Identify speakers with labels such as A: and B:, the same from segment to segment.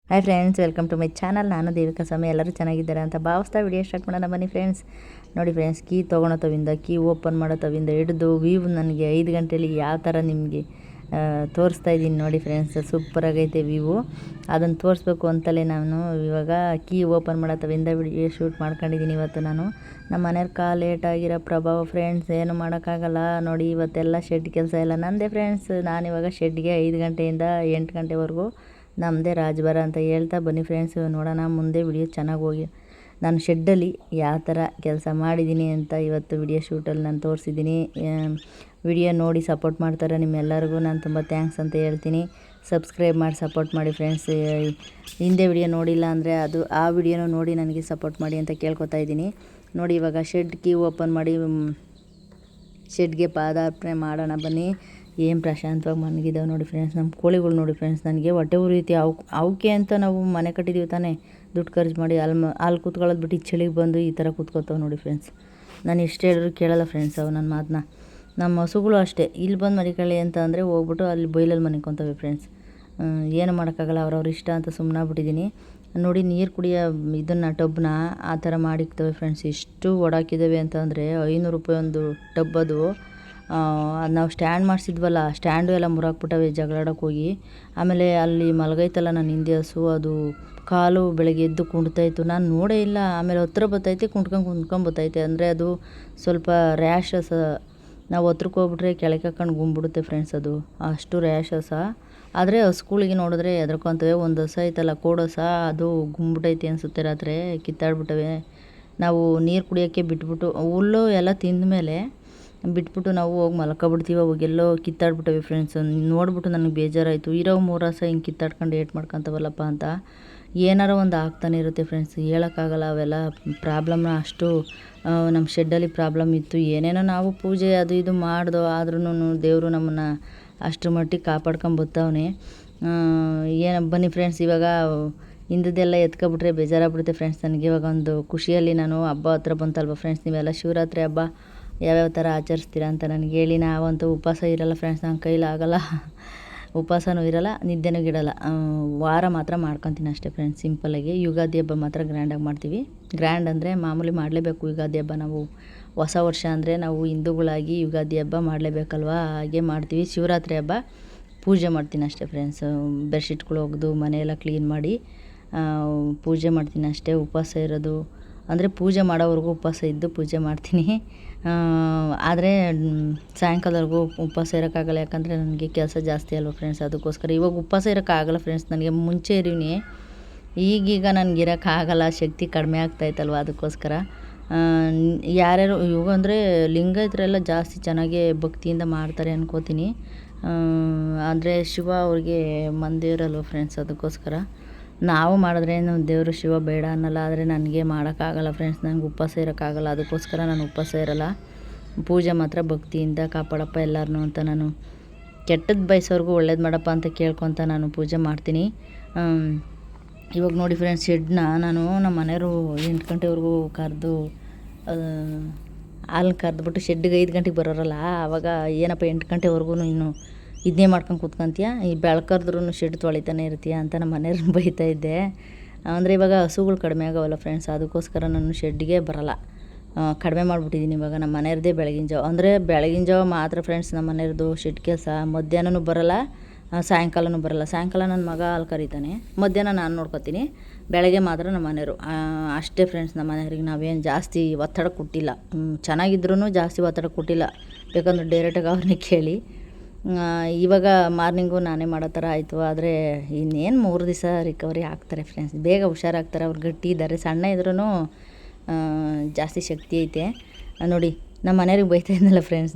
A: Hi friends, welcome to my channel. ನಾನು ದೇವಿಕಾ ಸ್ವಾಮಿ. ಎಲ್ಲರೂ ಚೆನ್ನಾಗಿದ್ದಾರೆ ಅಂತ ಭಾವಿಸ್ತಾ ವಿಡಿಯೋ ಸ್ಟಾರ್ಟ್ ಮಾಡೋಣ ಬನ್ನಿ ಫ್ರೆಂಡ್ಸ್. ನೋಡಿ ಫ್ರೆಂಡ್ಸ್, ಕೀ ತೊಗೊಳೋ ತವಿಂದ ಕೀ ಓಪನ್ ಮಾಡೋ ತವಿಂದ ಹಿಡಿದು ವ್ಯೂ ನನಗೆ 5 ಗಂಟೆಯಲ್ಲಿ ಯಾವ ಥರ ನಿಮಗೆ ತೋರಿಸ್ತಾ ಇದ್ದೀನಿ ನೋಡಿ ಫ್ರೆಂಡ್ಸ್. ಸೂಪರಾಗೈತೆ ವ್ಯೂ. ಅದನ್ನು ತೋರಿಸ್ಬೇಕು ಅಂತಲೇ ನಾನು ಇವಾಗ ಕೀ ಓಪನ್ ಮಾಡೋ ತವಿಂದ ವಿಡಿಯೋ ಶೂಟ್ ಮಾಡ್ಕೊಂಡಿದ್ದೀನಿ. ಇವತ್ತು ನಾನು ನಮ್ಮ ಮನೆಯವ್ರ ಲೇಟಾಗಿರೋ ಪ್ರಭಾವ ಫ್ರೆಂಡ್ಸ್, ಏನು ಮಾಡೋಕ್ಕಾಗಲ್ಲ. ನೋಡಿ ಇವತ್ತೆಲ್ಲ ಶೆಡ್ ಕೆಲಸ ಎಲ್ಲ ನಂದೇ ಫ್ರೆಂಡ್ಸ್. ನಾನಿವಾಗ ಶೆಡ್ಗೆ 5 ಗಂಟೆಯಿಂದ 8 ಗಂಟೆವರೆಗೂ ನಮ್ಮದೇ ರಾಜಭಾರ ಅಂತ ಹೇಳ್ತಾ ಬನ್ನಿ ಫ್ರೆಂಡ್ಸ್, ನೋಡೋಣ ಮುಂದೆ ವಿಡಿಯೋ ಚೆನ್ನಾಗಿ ಹೋಗಿ ನಾನು ಶೆಡ್ಡಲ್ಲಿ ಯಾವ ಥರ ಕೆಲಸ ಮಾಡಿದ್ದೀನಿ ಅಂತ ಇವತ್ತು ವಿಡಿಯೋ ಶೂಟಲ್ಲಿ ನಾನು ತೋರಿಸಿದ್ದೀನಿ. ವಿಡಿಯೋ ನೋಡಿ ಸಪೋರ್ಟ್ ಮಾಡ್ತಾರೆ ನಿಮ್ಮೆಲ್ಲರಿಗೂ ನಾನು ತುಂಬ ಥ್ಯಾಂಕ್ಸ್ ಅಂತ ಹೇಳ್ತೀನಿ. ಸಬ್ಸ್ಕ್ರೈಬ್ ಮಾಡಿ ಸಪೋರ್ಟ್ ಮಾಡಿ ಫ್ರೆಂಡ್ಸ್. ಹಿಂದೆ ವಿಡಿಯೋ ನೋಡಿಲ್ಲ ಅಂದರೆ ಆ ವಿಡಿಯೋನೂ ನೋಡಿ ನನಗೆ ಸಪೋರ್ಟ್ ಮಾಡಿ ಅಂತ ಕೇಳ್ಕೊತಾ ಇದ್ದೀನಿ. ನೋಡಿ ಇವಾಗ ಶೆಡ್ ಕೀ ಓಪನ್ ಮಾಡಿ ಶೆಡ್ಗೆ ಪಾದಾರ್ಪಣೆ ಮಾಡೋಣ ಬನ್ನಿ. ಏನು ಪ್ರಶಾಂತವಾಗಿ ಮನಗಿದ್ದಾವೆ ನೋಡಿ ಫ್ರೆಂಡ್ಸ್. ನಮ್ಮ ಕೋಳಿಗಳು ನೋಡಿ ಫ್ರೆಂಡ್ಸ್, ನನಗೆ ಹೊಟ್ಟೆ ಉರಿಯುತ್ತೆ. ಅವಕ್ಕೆ ಅಂತ ನಾವು ಮನೆ ಕಟ್ಟಿದ್ದೀವಿ ತಾನೇ, ದುಡ್ಡು ಖರ್ಚು ಮಾಡಿ ಅಲ್ಲಿ ಕೂತ್ಕೊಳ್ಳೋದು ಬಿಟ್ಟು ಚಳಿಗೆ ಬಂದು ಈ ಥರ ಕೂತ್ಕೋತಾವೆ ನೋಡಿ ಫ್ರೆಂಡ್ಸ್. ನಾನು ಎಷ್ಟು ಹೇಳಿದ್ರು ಕೇಳಲ್ಲ ಫ್ರೆಂಡ್ಸ್ ಅವು ನನ್ನ ಮಾತನ್ನ. ನಮ್ಮ ಹಸುಗಳು ಅಷ್ಟೇ, ಇಲ್ಲಿ ಬಂದು ಮರಿಕಳ್ಳಿ ಅಂತ ಅಂದರೆ ಹೋಗ್ಬಿಟ್ಟು ಅಲ್ಲಿ ಬೈಲಲ್ಲಿ ಮನಿಕೊತವೆ ಫ್ರೆಂಡ್ಸ್. ಏನು ಮಾಡೋಕ್ಕಾಗಲ್ಲ, ಅವ್ರವ್ರ ಇಷ್ಟ ಅಂತ ಸುಮ್ಮನಾಗ್ಬಿಟ್ಟಿದ್ದೀನಿ. ನೋಡಿ ನೀರು ಕುಡಿಯೋ ಇದನ್ನು ಟಬ್ನ ಆ ಥರ ಮಾಡಿಕ್ತವೆ ಫ್ರೆಂಡ್ಸ್. ಎಷ್ಟು ಓಡಾಕಿದ್ದಾವೆ ಅಂತ ಅಂದರೆ 500 ರೂಪಾಯಿ ಒಂದು ಟಬ್. ಅದು ನಾವು ಸ್ಟ್ಯಾಂಡ್ ಮಾಡಿಸಿದ್ವಲ್ಲ, ಸ್ಟ್ಯಾಂಡು ಎಲ್ಲ ಮುರಾಕ್ಬಿಟ್ಟವೆ ಜಗಳಾಡೋಕೆ ಹೋಗಿ. ಆಮೇಲೆ ಅಲ್ಲಿ ಮಲಗೈತಲ್ಲ ನನ್ನ ಹಿಂದೆ ಹಸು, ಅದು ಕಾಲು ಬೆಳಗ್ಗೆ ಎದ್ದು ಕುಣ್ತಾಯಿತ್ತು. ನಾನು ನೋಡೇ ಇಲ್ಲ. ಆಮೇಲೆ ಹತ್ರ ಬತ್ತೈತೆ, ಕುಂತ್ಕೊಂಬತ್ತೈತೆ. ಅಂದರೆ ಅದು ಸ್ವಲ್ಪ ರ್ಯಾಷಸ್. ನಾವು ಹತ್ರಕ್ಕೆ ಹೋಗ್ಬಿಟ್ರೆ ಕೆಳಗೆ ಹಾಕೊಂಡು ಗುಂಬಿಡುತ್ತೆ ಫ್ರೆಂಡ್ಸ್. ಅದು ಅಷ್ಟು ರ್ಯಾಷಸ. ಆದರೆ ಹಸುಗಳಿಗೆ ನೋಡಿದ್ರೆ ಹೆದರ್ಕೊತವೆ. ಒಂದು ಹಸು ಐತಲ್ಲ, ಕೋಡ್ ಹಸ, ಅದು ಗುಂಬಿಟೈತೆ ಅನಿಸುತ್ತೆ. ರಾತ್ರಿ ಕಿತ್ತಾಡ್ಬಿಟ್ಟವೆ. ನಾವು ನೀರು ಕುಡಿಯೋಕ್ಕೆ ಬಿಟ್ಬಿಟ್ಟು ಹುಲ್ಲು ಎಲ್ಲ ತಿಂದ ಮೇಲೆ ಬಿಟ್ಬಿಟ್ಟು ನಾವು ಹೋಗಿ ಮಲ್ಕೊಬಿಡ್ತೀವಿ. ಅವಾಗೆಲ್ಲೋ ಕಿತ್ತಾಡ್ಬಿಟ್ಟವೆ ಫ್ರೆಂಡ್ಸ್. ನೋಡ್ಬಿಟ್ಟು ನನಗೆ ಬೇಜಾರಾಯಿತು. ಇರೋ 3 ಹಸ ಹಿಂಗೆ ಕಿತ್ತಾಡ್ಕೊಂಡು ಏಟ್ ಮಾಡ್ಕೊತವಲ್ಲಪ್ಪ ಅಂತ. ಏನಾರ ಒಂದು ಆಗ್ತಾನೆ ಇರುತ್ತೆ ಫ್ರೆಂಡ್ಸ್, ಹೇಳೋಕ್ಕಾಗಲ್ಲ. ಅವೆಲ್ಲ ಪ್ರಾಬ್ಲಮ್ನ ಅಷ್ಟು ನಮ್ಮ ಶೆಡ್ಡಲ್ಲಿ ಪ್ರಾಬ್ಲಮ್ ಇತ್ತು. ಏನೇನೋ ನಾವು ಪೂಜೆ ಅದು ಇದು ಮಾಡ್ದೋ, ಆದ್ರೂ ದೇವರು ನಮ್ಮನ್ನು ಅಷ್ಟರ ಮಟ್ಟಿಗೆ ಕಾಪಾಡ್ಕೊಂಬತ್ತವನೆ. ಏನು ಬನ್ನಿ ಫ್ರೆಂಡ್ಸ್, ಇವಾಗ ಹಿಂದದೆಲ್ಲ ಎತ್ಕೊಬಿಟ್ರೆ ಬೇಜಾರಾಗ್ಬಿಡುತ್ತೆ ಫ್ರೆಂಡ್ಸ್ ನನಗೆ. ಇವಾಗ ಒಂದು ಖುಷಿಯಲ್ಲಿ ನಾನು ಹಬ್ಬ ಹತ್ರ ಬಂತಲ್ವ ಫ್ರೆಂಡ್ಸ್, ನೀವೆಲ್ಲ ಶಿವರಾತ್ರಿ ಹಬ್ಬ ಯಾವ್ಯಾವ ಥರ ಆಚರಿಸ್ತೀರಾ ಅಂತ ನನಗೆ ಹೇಳಿ. ನಾವಂತೂ ಉಪವಾಸ ಇರಲ್ಲ ಫ್ರೆಂಡ್ಸ್, ನನ್ನ ಕೈಲಾಗಲ್ಲ. ಉಪವಾಸನೂ ಇರಲ್ಲ, ನಿದ್ದೆನೂ ಇಡಲ್ಲ. ವಾರ ಮಾತ್ರ ಮಾಡ್ಕೊತೀನಿ ಅಷ್ಟೇ ಫ್ರೆಂಡ್ಸ್, ಸಿಂಪಲ್ಲಾಗಿ. ಯುಗಾದಿ ಹಬ್ಬ ಮಾತ್ರ ಗ್ರ್ಯಾಂಡಾಗಿ ಮಾಡ್ತೀವಿ. ಗ್ರ್ಯಾಂಡ್ ಅಂದರೆ ಮಾಮೂಲಿ ಮಾಡಲೇಬೇಕು ಯುಗಾದಿ ಹಬ್ಬ. ನಾವು ಹೊಸ ವರ್ಷ ಅಂದರೆ ನಾವು ಹಿಂದೂಗಳಾಗಿ ಯುಗಾದಿ ಹಬ್ಬ ಮಾಡಲೇಬೇಕಲ್ವ, ಹಾಗೆ ಮಾಡ್ತೀವಿ. ಶಿವರಾತ್ರಿ ಹಬ್ಬ ಪೂಜೆ ಮಾಡ್ತೀನಿ ಅಷ್ಟೇ ಫ್ರೆಂಡ್ಸ್. ಬೆಡ್ಶೀಟ್ಗಳು ಒಗೆದು ಮನೆಯೆಲ್ಲ ಕ್ಲೀನ್ ಮಾಡಿ ಪೂಜೆ ಮಾಡ್ತೀನಿ ಅಷ್ಟೇ. ಉಪವಾಸ ಇರೋದು ಅಂದರೆ ಪೂಜೆ ಮಾಡೋವರೆಗೂ ಉಪವಾಸ ಇದ್ದು ಪೂಜೆ ಮಾಡ್ತೀನಿ. ಆದರೆ ಸಾಯಂಕಾಲವರೆಗೂ ಉಪವಾಸ ಇರೋಕ್ಕಾಗಲ್ಲ, ಯಾಕಂದರೆ ನನಗೆ ಕೆಲಸ ಜಾಸ್ತಿ ಅಲ್ವ ಫ್ರೆಂಡ್ಸ್. ಅದಕ್ಕೋಸ್ಕರ ಇವಾಗ ಉಪವಾಸ ಇರೋಕ್ಕಾಗಲ್ಲ ಫ್ರೆಂಡ್ಸ್. ನನಗೆ ಮುಂಚೆ ಇರೀನಿ, ಈಗೀಗ ನನಗೆ ಇರೋಕ್ಕಾಗಲ್ಲ, ಶಕ್ತಿ ಕಡಿಮೆ ಆಗ್ತಾಯಿತ್ತಲ್ವ. ಅದಕ್ಕೋಸ್ಕರ ಯಾರ್ಯಾರು ಇವಾಗ ಅಂದರೆ ಲಿಂಗಾಯತರೆಲ್ಲ ಜಾಸ್ತಿ ಚೆನ್ನಾಗೇ ಭಕ್ತಿಯಿಂದ ಮಾಡ್ತಾರೆ ಅನ್ಕೋತೀನಿ. ಅಂದರೆ ಶಿವ ಅವ್ರಿಗೆ ಮಂದಿರಲ್ವ ಫ್ರೆಂಡ್ಸ್. ಅದಕ್ಕೋಸ್ಕರ ನಾವು ಮಾಡಿದ್ರೇನು ದೇವರು ಶಿವ ಬೇಡ ಅನ್ನಲ್ಲ. ಆದರೆ ನನಗೆ ಮಾಡೋಕ್ಕಾಗಲ್ಲ ಫ್ರೆಂಡ್ಸ್, ನನಗೆ ಉಪವಾಸ ಇರೋಕ್ಕಾಗಲ್ಲ. ಅದಕ್ಕೋಸ್ಕರ ನಾನು ಉಪವಾಸ ಇರಲ್ಲ. ಪೂಜೆ ಮಾತ್ರ ಭಕ್ತಿಯಿಂದ ಕಾಪಾಡಪ್ಪ ಎಲ್ಲರನ್ನೂ ಅಂತ ನಾನು ಕೆಟ್ಟದ್ದು ಬಯಸೋರ್ಗೂ ಒಳ್ಳೇದು ಮಾಡಪ್ಪ ಅಂತ ಕೇಳ್ಕೊತ ನಾನು ಪೂಜೆ ಮಾಡ್ತೀನಿ. ಇವಾಗ ನೋಡಿ ಫ್ರೆಂಡ್ಸ್, ಶೆಡ್ನ ನಾನು ನಮ್ಮ ಮನೆಯವರು 8 ಗಂಟೆವರೆಗೂ ಕರೆದು ಹಾಲು ಕರೆದ್ಬಿಟ್ಟು ಶೆಡ್ಗೆ 5 ಗಂಟೆಗೆ ಬರೋರಲ್ಲ, ಆವಾಗ ಏನಪ್ಪ 8 ಗಂಟೆವರೆಗೂ ಇನ್ನು ಇದನ್ನೇ ಮಾಡ್ಕೊಂಡು ಕೂತ್ಕೊಂತೀಯ, ಈ ಬೆಳ್ಕರ್ದ್ರೂ ಶೆಡ್ ತೊಳಿತಾನೆ ಇರ್ತೀಯ ಅಂತ ನಮ್ಮ ಮನೆಯವ್ರನ್ನ ಬೈತಾ ಇದ್ದೆ. ಅಂದರೆ ಇವಾಗ ಹಸುಗಳು ಕಡಿಮೆ ಆಗೋವಲ್ಲ ಫ್ರೆಂಡ್ಸ್, ಅದಕ್ಕೋಸ್ಕರ ನಾನು ಶೆಡ್ಗೆ ಬರೋಲ್ಲ. ಕಡಿಮೆ ಮಾಡಿಬಿಟ್ಟಿದ್ದೀನಿ ಇವಾಗ. ನಮ್ಮ ಮನೆಯವ್ರದ್ದೇ ಬೆಳಗಿನ ಜಾವ, ಅಂದರೆ ಬೆಳಗಿನ ಜಾವ ಮಾತ್ರ ಫ್ರೆಂಡ್ಸ್ ನಮ್ಮ ಮನೆಯವ್ರದ್ದು ಶೆಡ್ ಕೆಲಸ. ಮಧ್ಯಾಹ್ನನೂ ಬರೋಲ್ಲ, ಸಾಯಂಕಾಲನೂ ಬರೋಲ್ಲ. ಸಾಯಂಕಾಲ ನನ್ನ ಮಗ ಹಾಲು ಕರೀತಾನೆ, ಮಧ್ಯಾಹ್ನ ನಾನು ನೋಡ್ಕೊತೀನಿ. ಬೆಳಗ್ಗೆ ಮಾತ್ರ ನಮ್ಮ ಮನೆಯವರು ಅಷ್ಟೇ ಫ್ರೆಂಡ್ಸ್. ನಮ್ಮ ಮನೆಯವ್ರಿಗೆ ನಾವೇನು ಜಾಸ್ತಿ ಒತ್ತಡ ಕೊಟ್ಟಿಲ್ಲ. ಚೆನ್ನಾಗಿದ್ರೂ ಜಾಸ್ತಿ ಒತ್ತಡ ಕೊಟ್ಟಿಲ್ಲ. ಬೇಕಂದ್ರೆ ಡೈರೆಕ್ಟಾಗಿ ಅವ್ರನ್ನೇ ಕೇಳಿ. ಇವಾಗ ಮಾರ್ನಿಂಗು ನಾನೇ ಮಾಡೋ ಥರ ಆಯಿತು. ಆದರೆ ಇನ್ನೇನು 3 ದಿವಸ ರಿಕವರಿ ಆಗ್ತಾರೆ ಫ್ರೆಂಡ್ಸ್, ಬೇಗ ಹುಷಾರಾಗ್ತಾರೆ. ಅವ್ರು ಗಟ್ಟಿ ಇದ್ದಾರೆ, ಸಣ್ಣ ಇದ್ರೂ ಜಾಸ್ತಿ ಶಕ್ತಿ ಐತೆ. ನೋಡಿ ನಮ್ಮ ಮನೆಯವ್ರಿಗೆ ಬೈತಾ ಇದ್ನಲ್ಲ ಫ್ರೆಂಡ್ಸ್,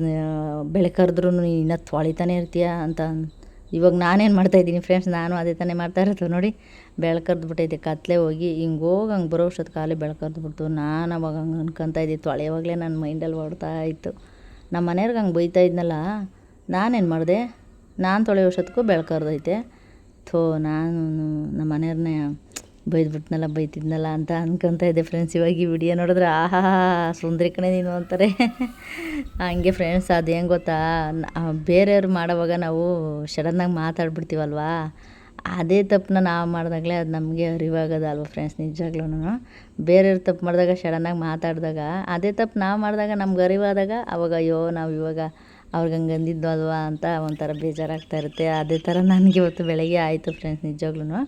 A: ಬೆಳಕರ್ದ್ರೂ ಇನ್ನೂ ತೊಳಿತಾನೆ ಇರ್ತೀಯ ಅಂತ. ಇವಾಗ ನಾನೇನು ಮಾಡ್ತಾಯಿದ್ದೀನಿ ಫ್ರೆಂಡ್ಸ್, ನಾನು ಅದೇ ತಾನೇ ಮಾಡ್ತಾ ಇರೋದು. ನೋಡಿ ಬೆಳಕರ್ದ್ಬಿಟ್ಟೈತೆ, ಕತ್ಲೆ ಹೋಗಿ ಹಂಗೆ ಬರೋ ಅಷ್ಟೊತ್ತು ಕಾಲೇ ಬೆಳಕರ್ದ್ಬಿಡ್ತು. ನಾನು ಅವಾಗ ಹಂಗೆ ಅನ್ಕೊತಾ ಇದ್ದೆ, ತೊಳೆಯೋವಾಗಲೇ ನನ್ನ ಮೈಂಡಲ್ಲಿ ಓಡ್ತಾ ಇತ್ತು. ನಮ್ಮ ಮನೆಯವ್ರಿಗೆ ಹಂಗೆ ಬೈತಾ ಇದ್ನಲ್ಲ, ನಾನೇನು ಮಾಡಿದೆ, ನಾನು ತೊಳೆಯೋ ಅಷ್ಟೊತ್ತಿಗೂ ಬೆಳಕರ್ದೈತೆ. ನಾನು ನಮ್ಮ ಮನೆಯವ್ರನ್ನೇ ಬೈತಿದ್ನಲ್ಲ ಅಂತ ಅನ್ಕೊತಾ ಇದ್ದೆ ಫ್ರೆಂಡ್ಸ್. ಇವಾಗ ಈ ವಿಡಿಯೋ ನೋಡಿದ್ರೆ ಆಹಾ ಸುಂದರಿ ಕಣೆ ನೀನು ಅಂತಾರೆ. ಹಂಗೆ ಫ್ರೆಂಡ್ಸ್, ಅದೇನು ಗೊತ್ತಾ, ಬೇರೆಯವ್ರು ಮಾಡೋವಾಗ ನಾವು ಸಡನ್ನಾಗಿ ಮಾತಾಡ್ಬಿಡ್ತೀವಲ್ವಾ, ಅದೇ ತಪ್ಪನ್ನ ನಾವು ಮಾಡಿದಾಗಲೇ ಅದು ನಮಗೆ ಅರಿವಾಗೋದಲ್ವ ಫ್ರೆಂಡ್ಸ್. ನಿಜವಾಗ್ಲೂ ಬೇರೆಯವ್ರು ತಪ್ಪು ಮಾಡಿದಾಗ ಸಡನ್ನಾಗಿ ಮಾತಾಡಿದಾಗ ಅದೇ ತಪ್ಪು ನಾವು ಮಾಡಿದಾಗ ನಮ್ಗೆ ಅರಿವಾದಾಗ ಅವಾಗ ಅಯ್ಯೋ ನಾವು ಇವಾಗ ಅವ್ರಿಗೆ ಹಂಗೆ ಅಂದಿದ್ದು ಅಲ್ವಾ ಅಂತ ಒಂಥರ ಬೇಜಾರಾಗ್ತಾ ಇರುತ್ತೆ. ಅದೇ ಥರ ನನಗೆ ಇವತ್ತು ಬೆಳಗ್ಗೆ ಆಯಿತು ಫ್ರೆಂಡ್ಸ್. ನಿಜವಾಗ್ಲೂ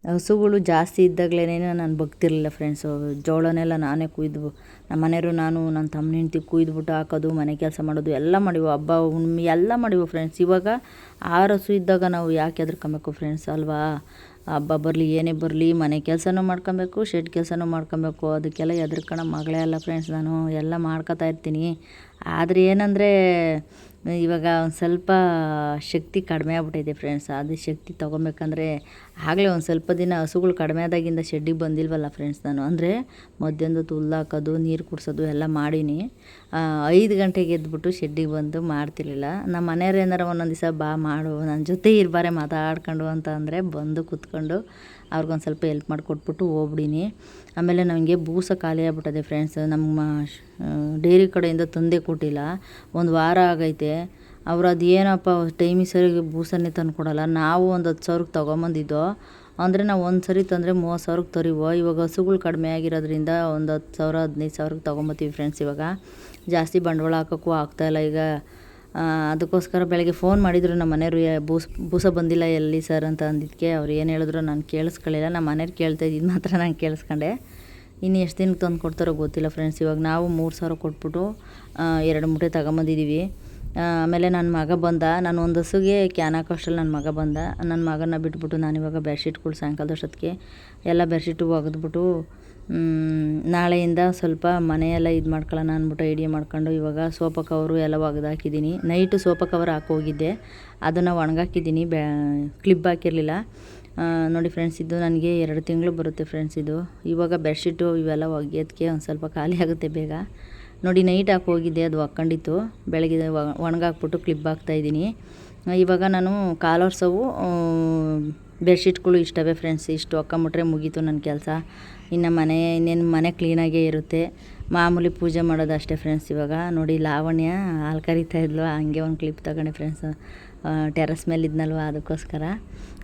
A: ಹಸುಗಳು ಜಾಸ್ತಿ ಇದ್ದಾಗಲೇ ನಾನು ಬಗ್ತಿರ್ಲಿಲ್ಲ ಫ್ರೆಂಡ್ಸು. ಜೋಳನೆಲ್ಲ ನಾನೇ ಕುಯ್ದು ನಮ್ಮ ಮನೆಯವರು ನಾನು ನನ್ನ ತಮ್ಮನ ಹೆಂಡ್ತಿ ಕುಯ್ದುಬಿಟ್ಟು ಹಾಕೋದು, ಮನೆ ಕೆಲಸ ಮಾಡೋದು ಎಲ್ಲ ಮಾಡಿವು, ಹಬ್ಬ ಹುಣ್ಣಿಮೆ ಎಲ್ಲ ಮಾಡಿವು ಫ್ರೆಂಡ್ಸ್. ಇವಾಗ 6 ಹಸು ಇದ್ದಾಗ ನಾವು ಯಾಕೆ ಹೆದರ್ಕೊಬೇಕು ಫ್ರೆಂಡ್ಸ್ ಅಲ್ವಾ. ಹಬ್ಬ ಬರಲಿ ಏನೇ ಬರಲಿ ಮನೆ ಕೆಲಸನೂ ಮಾಡ್ಕೊಬೇಕು, ಶೆಡ್ ಕೆಲಸನೂ ಮಾಡ್ಕೊಬೇಕು. ಅದಕ್ಕೆಲ್ಲ ಹೆದರ್ಕೊಳ್ಳೋ ಮಗಳೇ ಅಲ್ಲ ಫ್ರೆಂಡ್ಸ್ ನಾನು. ಎಲ್ಲ ಮಾಡ್ಕೊತಾ ಇರ್ತೀನಿ. ಆದರೆ ಏನಂದರೆ ಇವಾಗ ಒಂದು ಸ್ವಲ್ಪ ಶಕ್ತಿ ಕಡಿಮೆ ಆಗ್ಬಿಟ್ಟೈತೆ ಫ್ರೆಂಡ್ಸ್. ಅದು ಶಕ್ತಿ ತೊಗೊಬೇಕಂದ್ರೆ ಆಗಲೇ ಒಂದು ಸ್ವಲ್ಪ ದಿನ ಹಸುಗಳು ಕಡಿಮೆ ಆದಾಗಿಂದ ಶೆಡ್ಡಿಗೆ ಬಂದಿಲ್ವಲ್ಲ ಫ್ರೆಂಡ್ಸ್ ನಾನು. ಅಂದರೆ ಮಧ್ಯಾಹ್ನದ ಹುಲ್ಲು ಹಾಕೋದು, ನೀರು ಕುಡಿಸೋದು ಎಲ್ಲ ಮಾಡೀನಿ. 5 ಗಂಟೆಗೆ ಎದ್ಬಿಟ್ಟು ಶೆಡ್ಡಿಗೆ ಬಂದು ಮಾಡ್ತಿರ್ಲಿಲ್ಲ. ನಮ್ಮ ಮನೆಯವ್ರು ಏನಾರ ಒಂದೊಂದು ದಿವಸ ಬಾ ಮಾಡು ನನ್ನ ಜೊತೆ ಇರ್ಬಾರೆ ಮಾತಾಡ್ಕೊಂಡು ಅಂತ ಅಂದರೆ ಬಂದು ಕೂತ್ಕೊಂಡು ಅವ್ರಿಗೊಂದು ಸ್ವಲ್ಪ ಹೆಲ್ಪ್ ಮಾಡಿಕೊಟ್ಬಿಟ್ಟು ಹೋಗ್ಬಿಡೀನಿ. ಆಮೇಲೆ ನನಗೆ ಬೂಸ ಖಾಲಿ ಆಗ್ಬಿಟ್ಟದೆ ಫ್ರೆಂಡ್ಸ್. ನಮ್ಮ ಡೈರಿ ಕಡೆಯಿಂದ ತಂದೇ ಕೊಟ್ಟಿಲ್ಲ, 1 ವಾರ ಆಗೈತೆ. ಅವ್ರು ಅದು ಏನಪ್ಪ ಟೈಮಿಗೆ ಸರಿಗೆ ಬೂಸನ್ನೇ ತಂದು ಕೊಡೋಲ್ಲ. ನಾವು ಒಂದು 10,000ಕ್ಕೆ ತೊಗೊಂಬಂದಿದ್ದೋ, ಅಂದರೆ ನಾವು ಒಂದು ಸರಿ ತಂದರೆ 30,000ಕ್ಕೆ ತರಿವೋ. ಇವಾಗ ಹಸುಗಳು ಕಡಿಮೆ ಆಗಿರೋದ್ರಿಂದ ಒಂದು 10,000 15,000ಕ್ಕೆ ತೊಗೊಂಬತ್ತೀವಿ ಫ್ರೆಂಡ್ಸ್. ಇವಾಗ ಜಾಸ್ತಿ ಬಂಡವಾಳ ಹಾಕೋಕ್ಕೂ ಆಗ್ತಾಯಿಲ್ಲ ಈಗ. ಅದಕ್ಕೋಸ್ಕರ ಬೆಳಗ್ಗೆ ಫೋನ್ ಮಾಡಿದರು ನಮ್ಮ ಮನೆಯವರು, ಬೂಸ ಬಂದಿಲ್ಲ ಎಲ್ಲಿ ಸರ್ ಅಂತ ಅಂದಿದ್ದಕ್ಕೆ ಅವ್ರು ಏನು ಹೇಳಿದ್ರು ನಾನು ಕೇಳಿಸ್ಕೊಳ್ಳಿಲ್ಲ. ನಮ್ಮ ಮನೆಯವ್ರು ಕೇಳ್ತಾ ಇದ್ದಿದ್ದು ಮಾತ್ರ ನಾನು ಕೇಳಿಸ್ಕೊಂಡೆ. ಇನ್ನು ಎಷ್ಟು ದಿನಕ್ಕೆ ತಂದು ಕೊಡ್ತಾರೋ ಗೊತ್ತಿಲ್ಲ ಫ್ರೆಂಡ್ಸ್. ಇವಾಗ ನಾವು 3,000 ಕೊಟ್ಬಿಟ್ಟು 2 ಮೂಟೆ ತಗೊಂಬಂದಿದ್ದೀವಿ. ಆಮೇಲೆ ನನ್ನ ಮಗ ಬಂದ. ನಾನು ಒಂದು ಹಸುಗೆ ಕ್ಯಾನ್ ಹಾಕೋಷ್ಟರಲ್ಲಿ ನನ್ನ ಮಗ ಬಂದ. ನನ್ನ ಮಗನ ಬಿಟ್ಬಿಟ್ಟು ನಾನಿವಾಗ ಬೆಡ್ಶೀಟ್ಗಳು ಸಾಯಂಕಾಲದಷ್ಟೊತ್ತಿಗೆ ಎಲ್ಲ ಬೆಡ್ಶೀಟು ಒಗೆದ್ಬಿಟ್ಟು ನಾಳೆಯಿಂದ ಸ್ವಲ್ಪ ಮನೆಯೆಲ್ಲ ಇದು ಮಾಡ್ಕೊಳ್ಳೋಣ ಅಂದ್ಬಿಟ್ಟು ಐಡಿಯಾ ಮಾಡ್ಕೊಂಡು ಇವಾಗ ಸೋಫಾ ಕವರು ಎಲ್ಲ ಒಗೆದಾಕಿದ್ದೀನಿ. ನೈಟು ಸೋಫಾ ಕವರ್ ಹಾಕೋಗಿದ್ದೆ, ಅದನ್ನು ಒಣಗಾಕಿದ್ದೀನಿ, ಕ್ಲಿಪ್ ಹಾಕಿರಲಿಲ್ಲ. ನೋಡಿ ಫ್ರೆಂಡ್ಸ್, ಇದು ನನಗೆ 2 ತಿಂಗಳು ಬರುತ್ತೆ ಫ್ರೆಂಡ್ಸ್ ಇದು. ಇವಾಗ ಬೆಡ್ಶೀಟು ಇವೆಲ್ಲ ಒಗೆಯೋದಕ್ಕೆ ಒಂದು ಸ್ವಲ್ಪ ಖಾಲಿ ಆಗುತ್ತೆ ಬೇಗ. ನೋಡಿ ನೈಟ್ ಹಾಕೋಗಿದ್ದೆ, ಅದು ಒಕ್ಕೊಂಡಿತ್ತು. ಬೆಳಗ್ಗೆ ಒಣಗಾಕ್ಬಿಟ್ಟು ಕ್ಲಿಪ್ ಹಾಕ್ತಾಯಿದ್ದೀನಿ. ಇವಾಗ ನಾನು ಕಾಲರ್ಸವು ಬೆಡ್ಶೀಟ್ಗಳು ಇಷ್ಟವೇ ಫ್ರೆಂಡ್ಸ್. ಇಷ್ಟು ಒಕ್ಕೊಂಬಿಟ್ರೆ ಮುಗೀತು ನನ್ನ ಕೆಲಸ. ಇನ್ನೇನು ಮನೆ ಕ್ಲೀನಾಗೇ ಇರುತ್ತೆ. ಮಾಮೂಲಿ ಪೂಜೆ ಮಾಡೋದು ಅಷ್ಟೇ ಫ್ರೆಂಡ್ಸ್. ಇವಾಗ ನೋಡಿ ಲಾವಣ್ಯ ಹಾಲು ಕರಿತಾ ಇದ್ಲು, ಹಂಗೆ ಒಂದು ಕ್ಲಿಪ್ ತಗೊಂಡೆ ಫ್ರೆಂಡ್ಸ್. ಟೆರಸ್ ಮೇಲೆ ಇದ್ನಲ್ವ ಅದಕ್ಕೋಸ್ಕರ.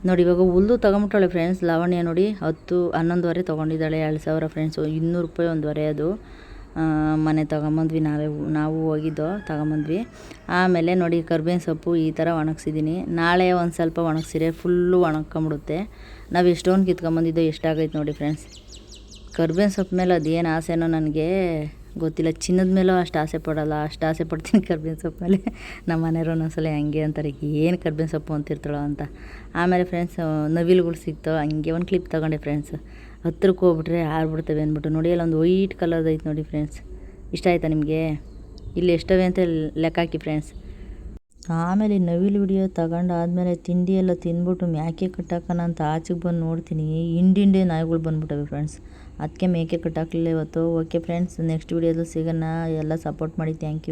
A: ನೋಡಿ ಇವಾಗ ಹುಲ್ಲು ತೊಗೊಂಬಿಟ್ಟಾಳೆ ಫ್ರೆಂಡ್ಸ್ ಲಾವಣ್ಯ. ನೋಡಿ 11 ತೊಗೊಂಡಿದ್ದಾಳೆ. 2,000 ಫ್ರೆಂಡ್ಸು, 200 ರೂಪಾಯಿ ಒಂದು ವರೆ ಅದು. ಮನೆ ತೊಗೊಂಬಂದ್ವಿ, ನಾವು ಹೋಗಿದ್ದೋ ತೊಗೊಂಬಂದ್ವಿ. ಆಮೇಲೆ ನೋಡಿ ಕರ್ಬೇವಿನ ಸೊಪ್ಪು ಈ ಥರ ಒಣಗಿಸಿದ್ದೀನಿ. ನಾಳೆ ಒಂದು ಸ್ವಲ್ಪ ಒಣಗಿಸಿರೆ ಫುಲ್ಲು ಒಣಗ್ಕೊಂಬಿಡುತ್ತೆ. ನಾವು ಎಷ್ಟೊಂದು ಕಿತ್ಕೊಂಬಂದಿದ್ದೋ ಎಷ್ಟಾಗೈತೆ ನೋಡಿ ಫ್ರೆಂಡ್ಸ್. ಕರ್ಬೇವಿನ ಸೊಪ್ಪು ಮೇಲೆ ಅದೇನು ಆಸೆನೋ ನನಗೆ ಗೊತ್ತಿಲ್ಲ. ಚಿನ್ನದ ಮೇಲೂ ಅಷ್ಟು ಆಸೆ ಪಡೋಲ್ಲ, ಅಷ್ಟು ಆಸೆ ಪಡ್ತೀನಿ ಕರ್ಬೇವಿನ ಸೊಪ್ಪು ಮೇಲೆ. ನಮ್ಮ ಮನೆಯವರು ಒಂದೊಂದ್ಸಲ ಹಂಗೆ ಅಂತಾರೆ, ಏನು ಕರ್ಬೇವಿನ ಸೊಪ್ಪು ಅಂತಿರ್ತಾಳೋ ಅಂತ. ಆಮೇಲೆ ಫ್ರೆಂಡ್ಸ್ ನವಿಲುಗಳು ಸಿಕ್ತೋ, ಹಂಗೆ ಒಂದು ಕ್ಲಿಪ್ ತೊಗೊಂಡೆ ಫ್ರೆಂಡ್ಸ್. ಹತ್ರಕ್ಕೆ ಹೋಗ್ಬಿಟ್ರೆ ಆರ್ಬಿಡ್ತವೆ ಅಂದ್ಬಿಟ್ಟು. ನೋಡಿ ಅಲ್ಲೊಂದು ವೈಟ್ ಕಲರ್ದು ಐತೆ ನೋಡಿ ಫ್ರೆಂಡ್ಸ್. ಇಷ್ಟ ಆಯಿತಾ ನಿಮಗೆ? ಇಲ್ಲಿ ಎಷ್ಟವೆ ಅಂತ ಲೆಕ್ಕ ಹಾಕಿ ಫ್ರೆಂಡ್ಸ್. ಆಮೇಲೆ ನವಿಲು ವಿಡಿಯೋ ತಗೊಂಡಾದ್ಮೇಲೆ ತಿಂಡಿ ಎಲ್ಲ ತಿಂದ್ಬಿಟ್ಟು ಮೇಕೆ ಕಟ್ಟಾಕೋಣ ಅಂತ ಆಚೆಗೆ ಬಂದು ನೋಡ್ತೀನಿ, ಹಿಂಡಿಂಡೆ ನಾಯಿಗಳು ಬಂದ್ಬಿಟ್ಟವೆ ಫ್ರೆಂಡ್ಸ್. ಅದಕ್ಕೆ ಮೇಕೆ ಕಟ್ಟಾಕಲಿಲ್ಲ ಇವತ್ತು. ಓಕೆ ಫ್ರೆಂಡ್ಸ್, ನೆಕ್ಸ್ಟ್ ವಿಡಿಯೋದಲ್ಲಿ ಸಿಗೋಣ. ಎಲ್ಲ ಸಪೋರ್ಟ್ ಮಾಡಿ, ಥ್ಯಾಂಕ್ ಯು.